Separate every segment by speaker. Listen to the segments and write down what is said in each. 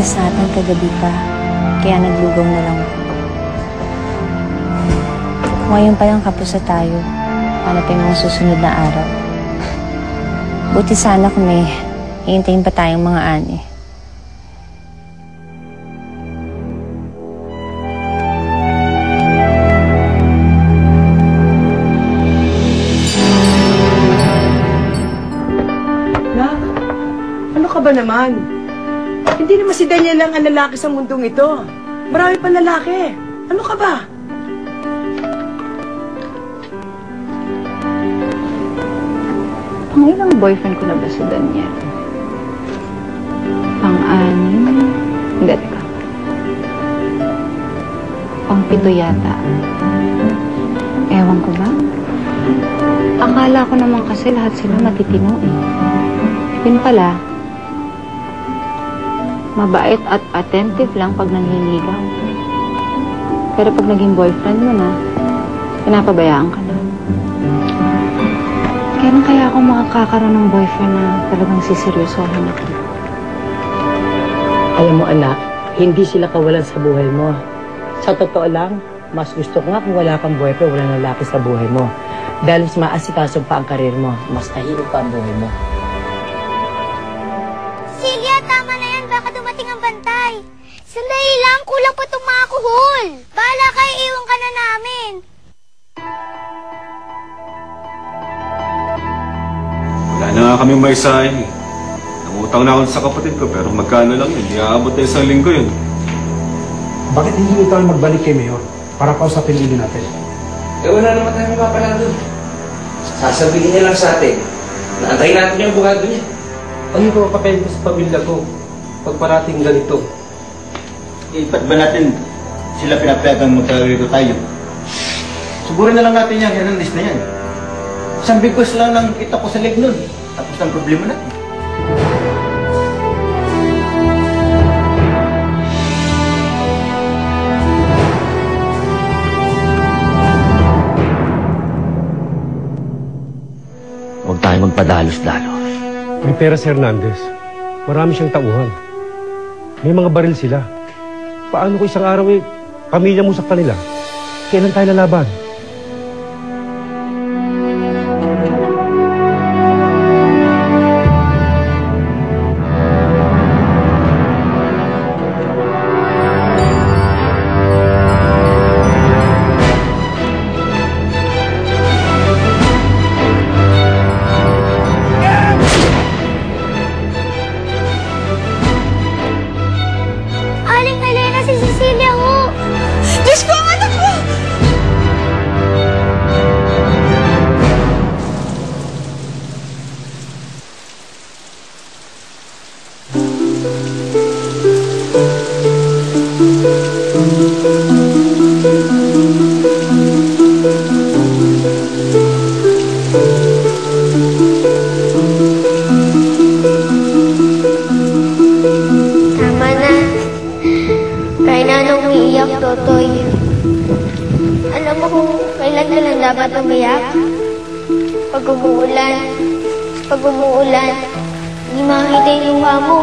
Speaker 1: Natin kagabi pa, kaya naglugaw na lang ako. Ngayon pa lang kapos na tayo, hanapin mo ang susunod na araw. Buti sana kung may hihintayin pa tayong mga ani.
Speaker 2: Nak, ano ka ba naman? Hindi naman si Daniel lang ang lalaki sa mundong ito. Marami pa lalaki. Ano ka ba?
Speaker 1: Pangilang boyfriend ko na ba si Daniel? Pang-anim? Hindi, teka. Pang-pito yata. Ewan ko ba? Akala ko naman kasi lahat sila matitino eh. Yun pala, mabait at attentive lang pag nanliligaw. Pero pag naging boyfriend mo na, pinapabayaan ka na. Kailan kaya ako makakakaroon ng boyfriend na talagang siseryosohan ako?
Speaker 2: Alam mo anak, hindi sila kawalan sa buhay mo. Sa totoo lang, mas gusto ko nga kung wala kang boyfriend, walang lalaki sa buhay mo. Dahil mas maasikaso pa ang karir mo, mas tahimik pa ang buhay mo.
Speaker 3: Baka dumating ang bantay. Sandali lang, kulang pa itong mga kuhol. Bahala kayo, iwan ka na namin.
Speaker 4: Wala na nga kami may sahin. Nangutang na ako sa kapatid ko, pero magkano lang yun. Hindi aabot na isang linggo yun.
Speaker 5: Bakit hindi tayo magbalik kay Mayor para kausapin din natin?
Speaker 6: Wala naman tayo mapapala doon. Sasabihin niya lang sa atin na antayin natin yung abogado niya.
Speaker 5: Ano yung papel ko sa pamilya ko pag parating ganito?
Speaker 7: Ba't ba natin sila pinapayagang magkagarito tayo? Sugurin na lang natin yan, yan ang list na yan. Isang bigos lang ng kita ko sa leg nun. Tapos ang problema natin.
Speaker 6: Huwag tayo magpadalos-dalos.
Speaker 5: May pera si Hernandez. Marami siyang tauhan. May mga baril sila. Paano ko isang araw pamilya mo sa kanila? Kailan tayo lalaban?
Speaker 3: Totoy. Alam mo kung kailan ka lang dapat umiyak? Pag umuulan. Pag umuulan, hindi makakita yung luha mo.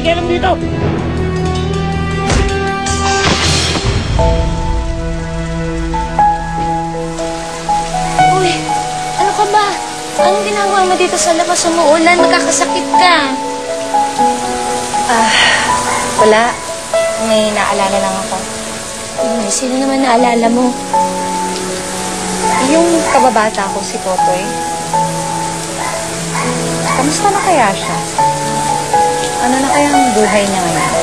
Speaker 5: Kailan dito?
Speaker 3: Uy, ano ka ba? Anong ginagawa mo dito sa labas? Umuulan, magkakasakit ka.
Speaker 1: Wala.
Speaker 8: May naalala lang ako.
Speaker 3: Sino naman naalala mo?
Speaker 1: Yung kababata ko, si Totoy. Kamusta na kaya siya? Ano na kaya ang buhay niya ngayon?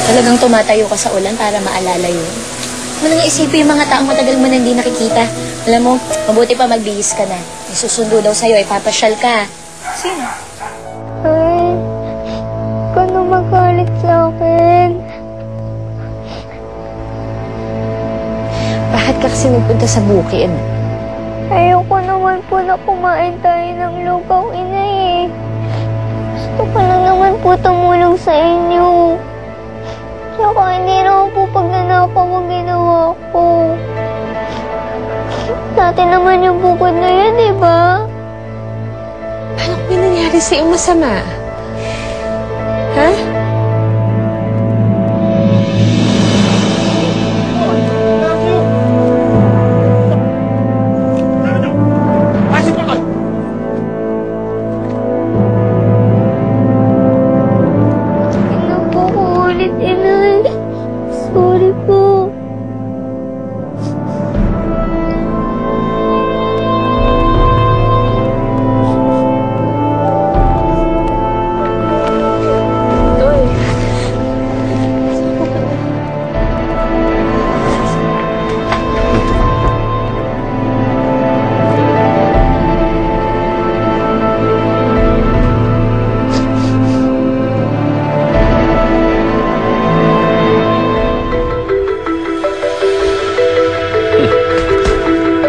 Speaker 8: Talagang tumatayo ka sa ulan para maalala yun. Walang isipin yung mga taong matagal mo na hindi nakikita. Alam mo, mabuti pa magbihis ka na. May susundo daw sa'yo, ipapasyal ka.
Speaker 1: Sino?
Speaker 3: Ay, huwag ka na magalit sa akin.
Speaker 8: Bakit ka kasi nagpunta sa bukid?
Speaker 3: Ayoko naman po na kumain tayo ng lugaw, inay. Gusto ko lang naman po tumulong sa inyo. Tsaka hindi naman po pagnanakaw ang ginawa ko. Dati naman yung bukod na yan, di ba?
Speaker 8: Paano kung may nangyari sa iyong masama? Ha?
Speaker 3: Tingnan po ko ulit, inay. Sorry po.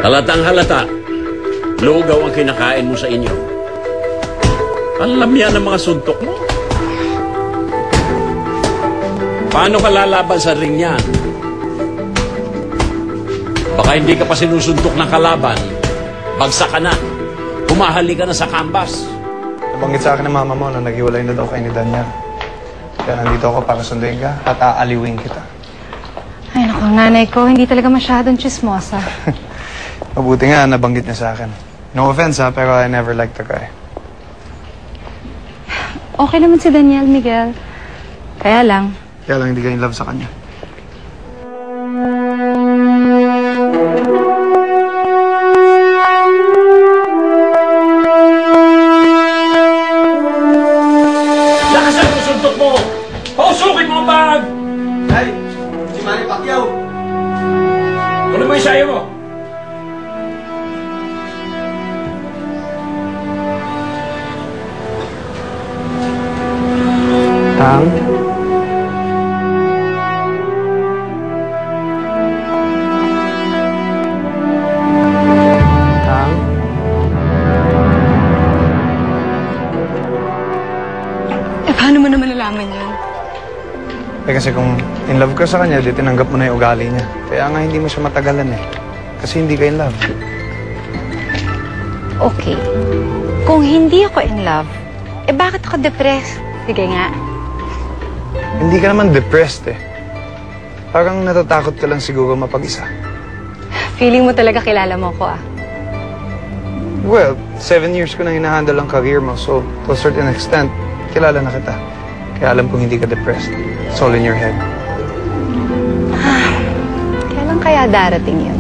Speaker 9: Halatang halata, lugaw ang kinakain mo sa inyo. Alam yan ang mga suntok mo. Paano ka lalaban sa ring yan? Baka hindi ka pa sinusuntok ng kalaban. Bagsak ka na. Humahali ka na sa canvas.
Speaker 10: Nabanggit sa akin ng mama mo na naghiwalay na daw kayo ni Daniel. Kaya nandito ako para sunduin ka at aaliwin kita.
Speaker 1: Ay, naku, nanay ko, hindi talaga masyadong chismosa.
Speaker 10: Mabuti nga, nabanggit niya sa akin. No offense ha, pero I never liked the guy.
Speaker 1: Okay naman si Daniel, Miguel. Kaya lang,
Speaker 10: Hindi ka in love sa kanya.
Speaker 9: Lakasan mo suntok mo! Pausukin mo ang bag!
Speaker 7: Ay, si Manny Pacquiao.
Speaker 9: Ano mo yung sayo mo?
Speaker 10: Tang? Tang?
Speaker 1: paano mo naman nalaman yan?
Speaker 10: Kasi kung in love ka sa kanya, di tinanggap mo na yung ugali niya. Kaya nga hindi mo siya matagalan eh. Kasi hindi ka in love.
Speaker 1: Okay. Kung hindi ako in love, bakit ako depressed? Sige nga.
Speaker 10: Hindi ka naman depressed eh. Parang natatakot ka lang siguro mapag-isa.
Speaker 1: Feeling mo talaga kilala mo ko ah.
Speaker 10: Well, 7 years ko na hinahandle ang career mo, so to a certain extent, kilala na kita. Kaya alam kong hindi ka depressed. It's all in your head.
Speaker 1: Kailan kaya darating yun?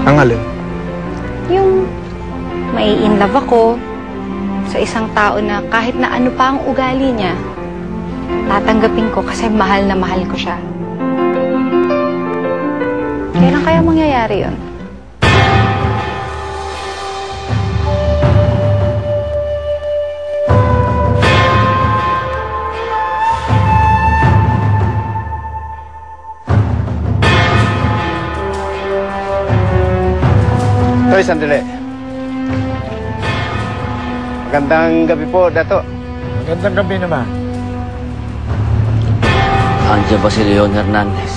Speaker 10: Ang alin?
Speaker 1: Yung may in love ako sa isang tao na kahit na ano pa ang ugali niya, tatanggapin ko kasi mahal na mahal ko siya. Kailan kaya mangyayari yun?
Speaker 7: Toy, sandali. Magandang gabi po, Dato.
Speaker 11: Magandang gabi naman.
Speaker 12: Andiyan ba si Leon Hernandez?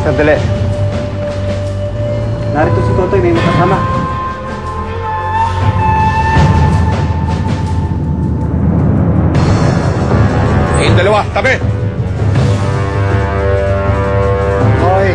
Speaker 7: Sandali. Narito si Totoy, may makasama.
Speaker 11: Kayong dalawa, tabi!
Speaker 7: Hoy!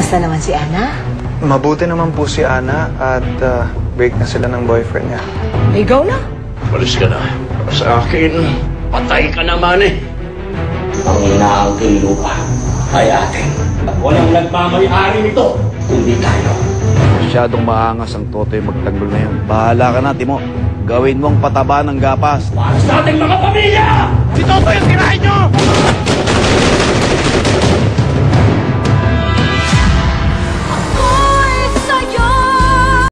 Speaker 2: Kamusta naman si Ana?
Speaker 10: Mabuti naman po si Ana at break na sila ng boyfriend niya.
Speaker 2: Ligaw na?
Speaker 9: Walis ka na. Sa akin, patay ka naman eh. Ang inaangking lupa ay atin. At walang nagmamayari nito, kundi tayo.
Speaker 13: Masyadong maangas ang Totoy magtanggol na yun. Bahala ka na, Timo. Gawin mong pataba ng gapas.
Speaker 9: Para sa ating mga pamilya!
Speaker 11: Si Totoy ang tirahin nyo!